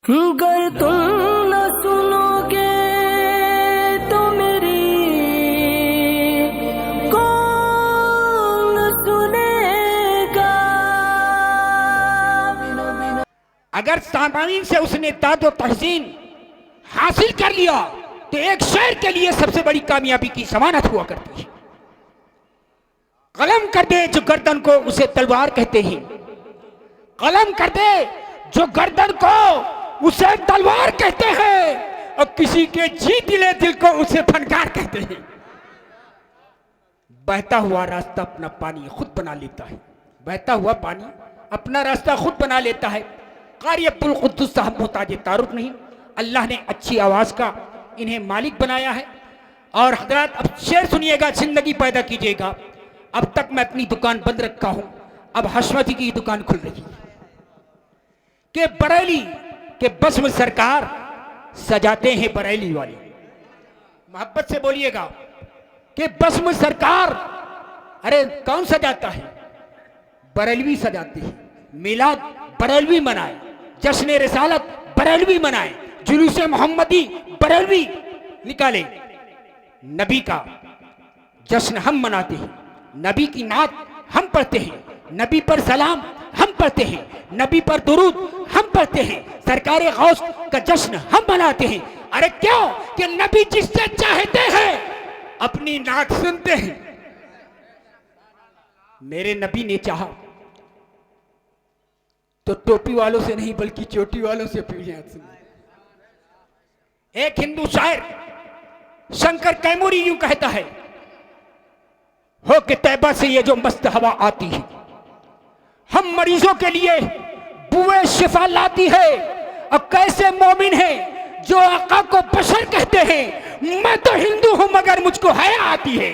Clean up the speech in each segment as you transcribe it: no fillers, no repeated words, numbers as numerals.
गर तुम न सुनोगे तो मेरी कौन सुनेगा। अगर सामाइन से उसने दादो तहसीन हासिल कर लिया तो एक शेर के लिए सबसे बड़ी कामयाबी की जमानत हुआ करती है। कलम कर दे जो गर्दन को उसे तलवार कहते हैं, कलम कर दे जो गर्दन को उसे तलवार कहते हैं, और किसी के जीत ले दिल को उसे फनकार कहते हैं। बहता हुआ रास्ता अपना पानी खुद बना लेता है, बहता हुआ पानी अपना रास्ता खुद बना लेता है। कारी अब्दुल कुद्दुस साहब मोहताज तारुफ नहीं, अल्लाह ने अच्छी आवाज का इन्हें मालिक बनाया है। और हजरत अब शेर सुनिएगा, जिंदगी पैदा कीजिएगा। अब तक मैं अपनी दुकान बंद रखा हूं, अब हशमती की दुकान खुल रही है कि बरेली के बस्म सरकार सजाते हैं बरेली वाले। मोहब्बत से बोलिएगा कि बस्म सरकार, अरे कौन सजाता है? बरेलवी सजाती है। मिलाद बरेलवी मनाए, जश्न रिसालत बरेलवी मनाए, जुलूस मोहम्मदी बरेलवी निकाले। नबी का जश्न हम मनाते हैं, नबी की नात हम पढ़ते हैं, नबी पर सलाम हम पढ़ते हैं, नबी पर दुरूद हम पढ़ते हैं, सरकारे गौस का जश्न हम मनाते हैं। अरे क्यों? कि नबी जिससे चाहते हैं अपनी नात सुनते हैं। मेरे नबी ने चाहा तो टोपी वालों से नहीं बल्कि चोटी वालों से पीढ़ियां सुनी। एक हिंदू शायर शंकर कैमूरी यूं कहता है, हो कि तैबा से ये जो मस्त हवा आती है, हम मरीजों के लिए बुए शिफा लाती है। अब कैसे मोमिन है जो आका को बशर कहते हैं। मैं तो हिंदू हूं मगर मुझको हया आती है,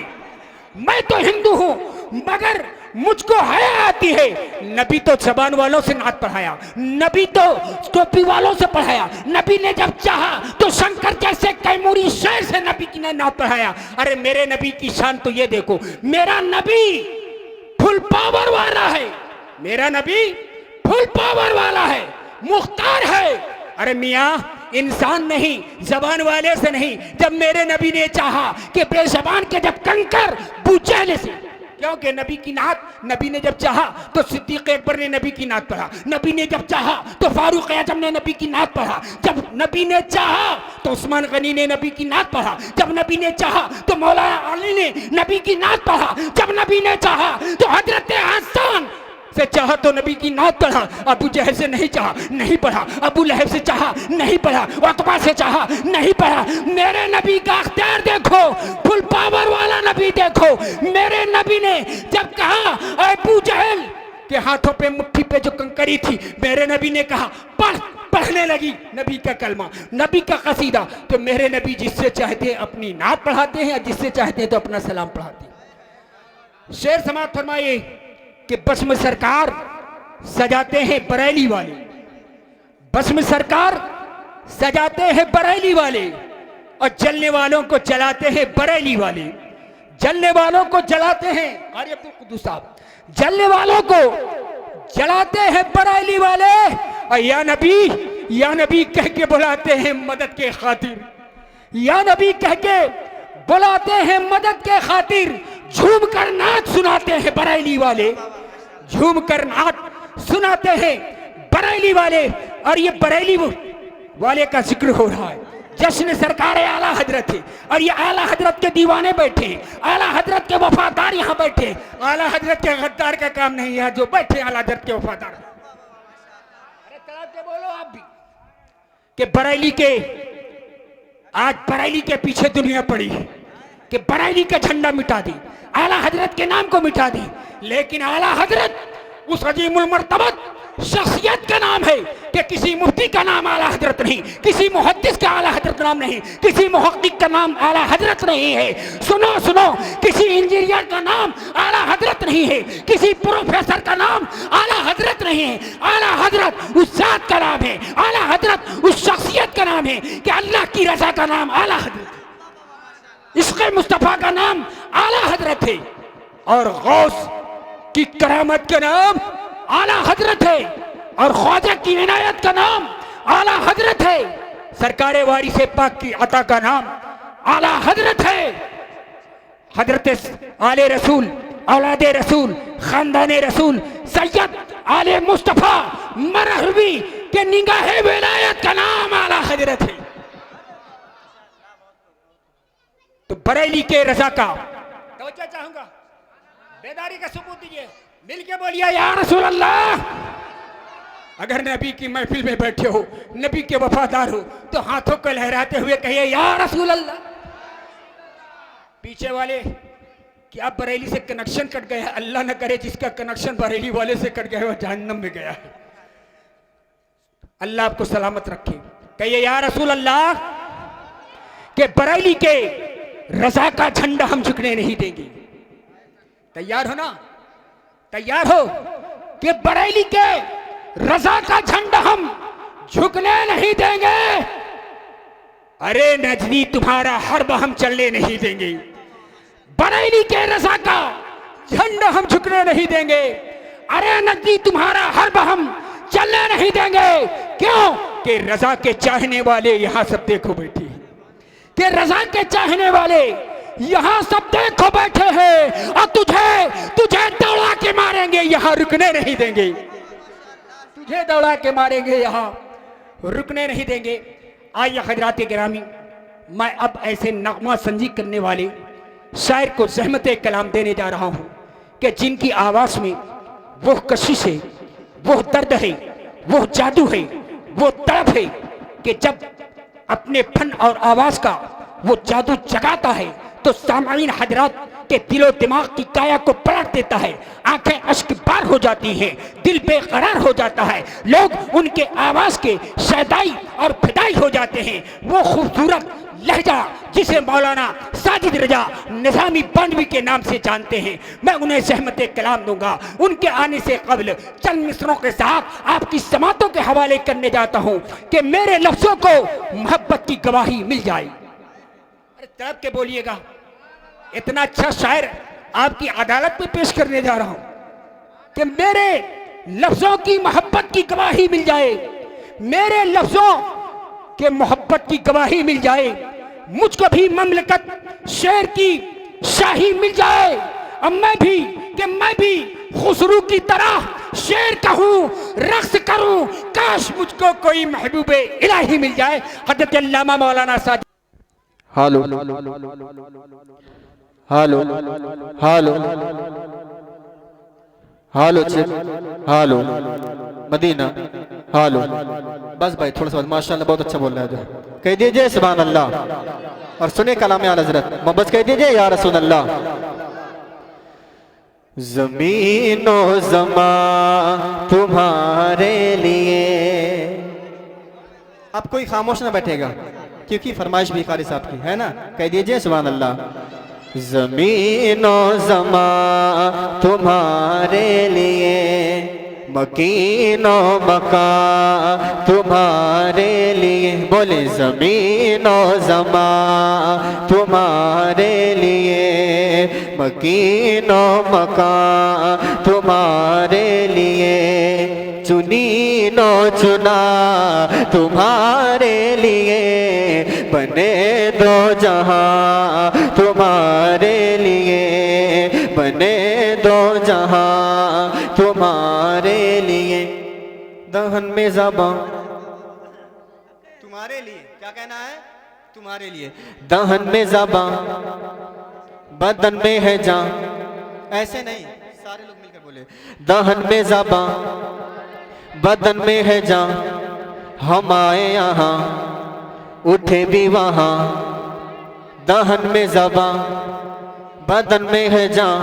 मैं तो हिंदू हूं मगर मुझको हया आती है। नबी तो जबान वालों से नात पढ़ाया, नबी तो टोपी वालों से पढ़ाया। नबी ने जब चाहा तो शंकर जैसे कैमूरी शेर से नबी की ने नात पढ़ाया। अरे मेरे नबी की शान तो ये देखो, मेरा नबी फुल पावर वाला है, मेरा नबी फुल पावर वाला है, मुख्तार है। अरे मियाँ इंसान नहीं, जबान वाले से नहीं। जब मेरे नबी ने चाहा कि बेजबान के जब कंकर बूझे से, क्योंकि नबी की नात, नबी ने जब चाहा तो सिद्दीक अकबर ने नबी की नात पढ़ा, नबी ने जब चाहा तो फारूक आजम ने नबी की नात पढ़ा, जब नबी ने चाहा तो उस्मान गनी ने नबी की नात पढ़ा, जब नबी ने चाहा तो मौलाना अली ने नबी की नात पढ़ा, जब नबी ने चाहा तो हजरत हसन से चाहा तो नबी की नात पढ़ा। अबू जहल से नहीं चाहा, नहीं पढ़ा। अबू लहब से चाहा, नहीं पढ़ा। उतबा से चाहा, नहीं पढ़ा। मेरे नबी का अख्तियार देखो, फुल पावर वाला नबी देखो। मेरे नबी ने जब कहा अबू जहल के हाथों पे मुट्ठी पे जो कंकरी थी, मेरे नबी ने कहा पढ़, पढ़ने लगी नबी का कलमा, नबी का कसीदा। तो मेरे नबी जिससे चाहते हैं अपनी नात पढ़ाते हैं, जिससे चाहते हैं तो अपना सलाम पढ़ाते हैं। शेर समाप्त फरमाइए कि बस्म सरकार सजाते हैं बरेली वाले, बस्म सरकार सजाते हैं बरेली वाले, और जलने वालों को जलाते हैं बरेली वाले, जलने वालों को जलाते हैं। कारी अब्दुल कुद्दुस साहब, जलने वालों को जलाते हैं बरेली वाले, और या नबी कह के बुलाते हैं मदद के खातिर, या नबी कह के बुलाते हैं मदद के खातिर। झूम कर नात सुनाते हैं बरेली वाले, झूम कर नात सुनाते हैं बरेली वाले। और ये बरेली वाले का जिक्र हो रहा है, जश्न सरकार आला हजरत है, और ये आला हजरत के दीवाने बैठे हैं, आला हजरत के वफादार यहाँ बैठे हैं। आला हजरत के गद्दार का काम नहीं है जो बैठे आला हजरत के वफादार। अरे तड़प के बोलो आप भी कि बरेली के, आज बरेली के पीछे दुनिया पड़ी है कि बरेली का झंडा मिटा दी, आला हजरत के नाम को मिटा दी। लेकिन आला हजरत उस अजीमुल मर्तबत शख्सियत का नाम है कि किसी मुफ्ती का नाम आला हजरत नहीं, किसी मुहद्दिस का आला हजरत नाम नहीं, किसी मुहक्किक का नाम आला हजरत नहीं है। सुनो सुनो, किसी इंजीनियर का नाम आला हजरत नहीं है, किसी प्रोफेसर का नाम आला हजरत नहीं है। आला हजरत उस जात का नाम है, आला हजरत उस शख्सियत का नाम है कि अल्लाह की रजा का नाम आला हजरत, इश्क़ मुस्तफ़ा का नाम आला हजरत है, और गौस की करामत का नाम आला हजरत है, और ख्वाजा की इनायत का नाम आला हजरत है। सरकारे वारी से पाक की अता का नाम आला हजरत है। हजरत आले रसूल, औलादे रसूल, खानदाने रसूल, सैयद आले मुस्तफा मरहबी के निगाहे विलायत का नाम आला हजरत है। तो बरेली के रजा का तवज्जो चाहूंगा, बेदारी का सबूत दीजिए, मिलके बोलिए या रसूल अल्लाह। अगर नबी की महफिल में बैठे हो, नबी के वफादार हो, तो हाथों को लहराते हुए कहिए या रसूल अल्लाह। पीछे वाले क्या बरेली से कनेक्शन कट गया है? अल्लाह न करे जिसका कनेक्शन बरेली वाले से कट गया है वो जहन्नम में गया है। अल्लाह आपको सलामत रखे। कहिए या रसूल अल्लाह के बरेली के रजा का झंडा हम झुकने नहीं देंगे। तैयार हो ना? तैयार हो कि बरेली के रजा का झंडा हम झुकने नहीं देंगे। अरे नजनी तुम्हारा हर्ब हम चलने नहीं देंगे। बरेली के रजा का झंडा हम झुकने नहीं देंगे। अरे नजनी तुम्हारा हर्ब हम चलने नहीं देंगे। क्यों? कि रजा के चाहने वाले यहां सब देखो बैठे हैं, कि रजा के चाहने वाले यहां सब देखो बैठे हैं और तुझे दौड़ा के मारेंगे, यहां रुकने नहीं देंगे। तुझे दौड़ा के मारेंगे, यहां रुकने नहीं देंगे। आइए हजरात गिरामी, मैं अब ऐसे नगमा संजी करने वाले शायर को ज़हमत कलाम देने जा रहा हूं कि जिनकी आवाज में वो कशिश है, वो दर्द है, वो जादू है, वो तड़प है कि जब अपने फन और आवाज का वो जादू जगाता है तो सामाईन हजरात के दिलो दिमाग की काया को पलट देता है। आंखें अश्क बार हो जाती हैं, दिल बेकरार हो जाता है, लोग उनके आवाज के शैदाई और फिदाई हो जाते हैं। वो खूबसूरत लहजा जिसे मौलाना साजिद रजा निजामी बानवी के नाम से जानते हैं, मैं उन्हें ज़हमत कलाम दूंगा। उनके आने से कबल चंद मिसरों के साथ आपकी समातों के हवाले करने जाता हूं कि मेरे लफ्जों को मोहब्बत की गवाही मिल जाए। अरे तड़प के बोलिएगा, इतना अच्छा शायर आपकी अदालत में पेश करने जा रहा हूं कि मेरे लफ्जों की मोहब्बत की गवाही मिल जाए, मेरे लफ्जों के मोहब्बत की गवाही मिल जाए, मुझको भी ममलकत शेर की शाही मिल जाए। अब मैं भी खुसरू की तरह शेर कहूं, रक्स करूं, काश मुझको कोई महबूबे इलाही मिल जाए। हज़रत अल्लामा मौलाना साजिद। हालो हालो हालो हालो चेक हालो मदीना हालो। बस भाई थोड़ा सा माशाल्लाह बहुत अच्छा बोल रहा है। जो कह दीजिए सुभान अल्लाह और सुने कलाम आला हज़रत मोहब्बत कह दीजिए या रसूल अल्लाह। ज़मीनो ज़मा तुम्हारे लिए। अब कोई खामोश ना बैठेगा क्योंकि फरमाइश भी कारी साहब की है ना। कह दीजिए सुभान अल्लाह। ज़मीनो ज़मा तुम्हारे लिए, मकीनो मका तुम्हारे लिए। बोले ज़मीनो ज़मा तुम्हारे लिए, मकीनो मका तुम्हारे लिए। चुनी नो चुना तुम्हारे लिए, बने दो जहां तुम्हारे लिए, बने दो जहां तुम्हारे लिए। दहन में ज़बां तुम्हारे लिए, क्या कहना है? तुम्हारे लिए। दहन में ज़बां बदन में है जान। ऐसे नहीं, सारे लोग मिलकर बोले। दहन में ज़बां बदन में है जान, हम आए यहाँ उठे भी वहाँ। दहन में ज़बां बदन में है जान,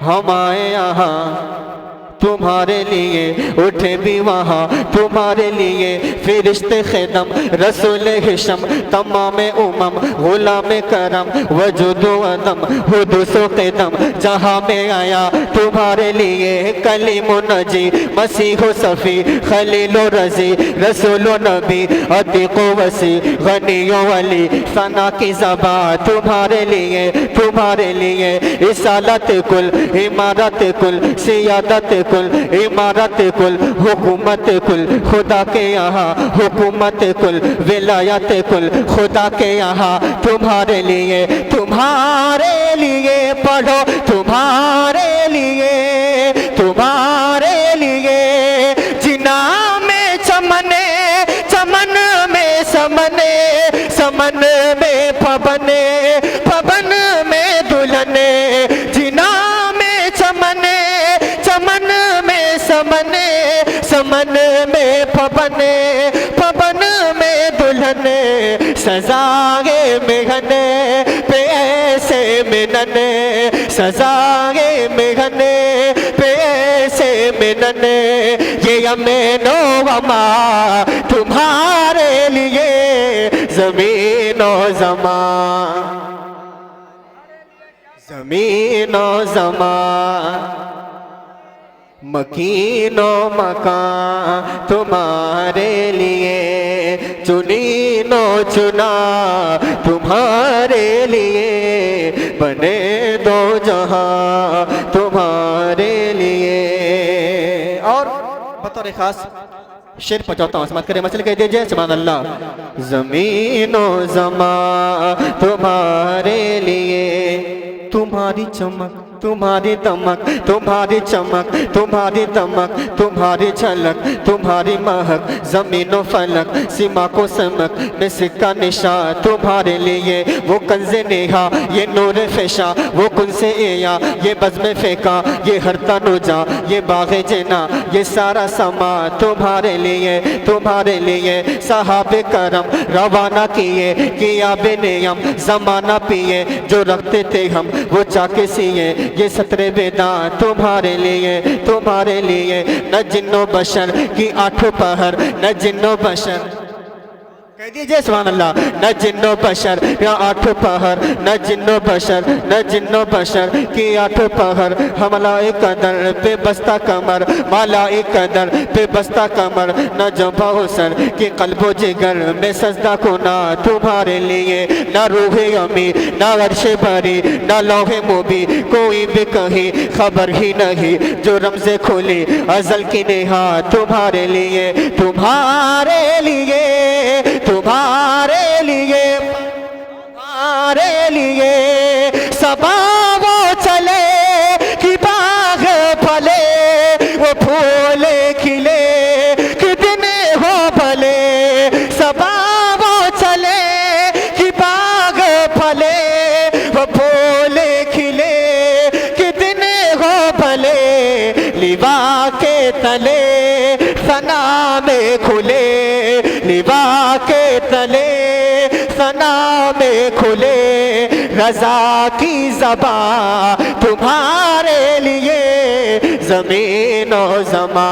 हम आए यहाँ तुम्हारे लिए, उठे भी वहाँ तुम्हारे लिए। फिरिश्ते ख़िदम रसूल हिशम तमाम उमम गुलाम करम वजूद अदम हुदूस क़िदम जहाँ में आया तुम्हारे लिए। कलीम नजी मसीह सफ़ी खलील रज़ी रसूल नबी अतीक़ वसी गनी वली सना की ज़बा तुम्हारे लिए, तुम्हारे लिए। इसालत कुल इमारत कुल सियादत कुल इमारत कुल हुकूमत कुल खुदा के यहाँ हुकूमत कुल विलायत कुल खुदा के यहाँ तुम्हारे लिए पढ़ो तुम्हारे लिए जिना में चमने चमन में समने समन में पवने पवन में दुल्हने जिना में चमने चमन में समने समन में पवने पवन में दुल्हने सजाए मेघने पे ऐसे मिलने सजाए मेघने पे ऐसे मिलने ये अमीनो वमा तुम्हारे लिए ज़मीनो ज़मा ज़मीनो ज़मा मकीनो मकान तुम्हारे लिए चुनीनो चुना तुम्हारे लिए बने दो जहां तुम्हारे लिए। और बतौर खास शेर पहुंचाता हूँ, समाप्त करें मसल कह दीजिए सुभान अल्लाह। ज़मीनो ज़मा तुम्हारे लिए तुम्हारी चमक तुम्हारी दमक तुम्हारी चमक तुम्हारी दमक तुम्हारी झलक तुम्हारी महक ज़मीनो फलक सीमा को समक में सिक्का निशा तुम्हारे लिए वो कंज़े नेहा ये नूर फेशा वो कुन से एया ये बज़्म फेंका ये हर तनुजा ये बाग़े जना ये सारा समा तुम्हारे लिए सहाबे करम रवाना किए किया बेनियम ज़माना पिए जो रखते थे हम वो जाके सिए ये सतरे बेदा तुम्हारे लिए न जिन्नो बशर की आठ पहर न जिन्नो बशर कह दीजिए सुभान अल्लाह। न जिन्नो बशर या आठ पहर न जिन्नो बशर की आठ पहर हमलाए कदर पे बस्ता कमर मालाए कदर पे बस्ता कमर न जबा हुसन की कल्बो जिगर में सजदा को ना तुम्हारे लिए न रूहे अमी न अर्शे भरी न लौहे मुबी कोई भी कहीं खबर ही नहीं जो रमज़े खुली अजल की नेहा तुम्हारे लिए सबा वो चले कि बाग फले वो फूल खिले कि दिन हो भले सबा वो चले कि बाग फले वो फूल खिले कि दिन हो भले लिवा के तले सना में खुले लिवा के तले सना में खुले रज़ा की ज़बा तुम्हारे लिए ज़मीनो ज़मा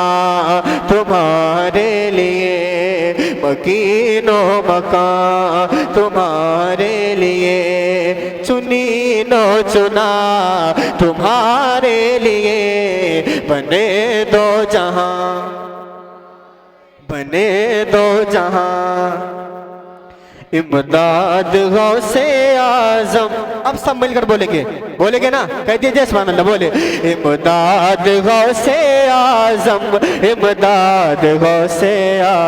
तुम्हारे लिए मकीनो मकान तुम्हारे लिए चुनीनो चुना तुम्हारे लिए बने दो जहां इमदाद गौसे आज़म। अब सब मिलकर बोलेंगे ना, कह दीजिए सुभान अल्लाह। बोले इमदाद गौसे आज़म इमदाद गौसे आज़म।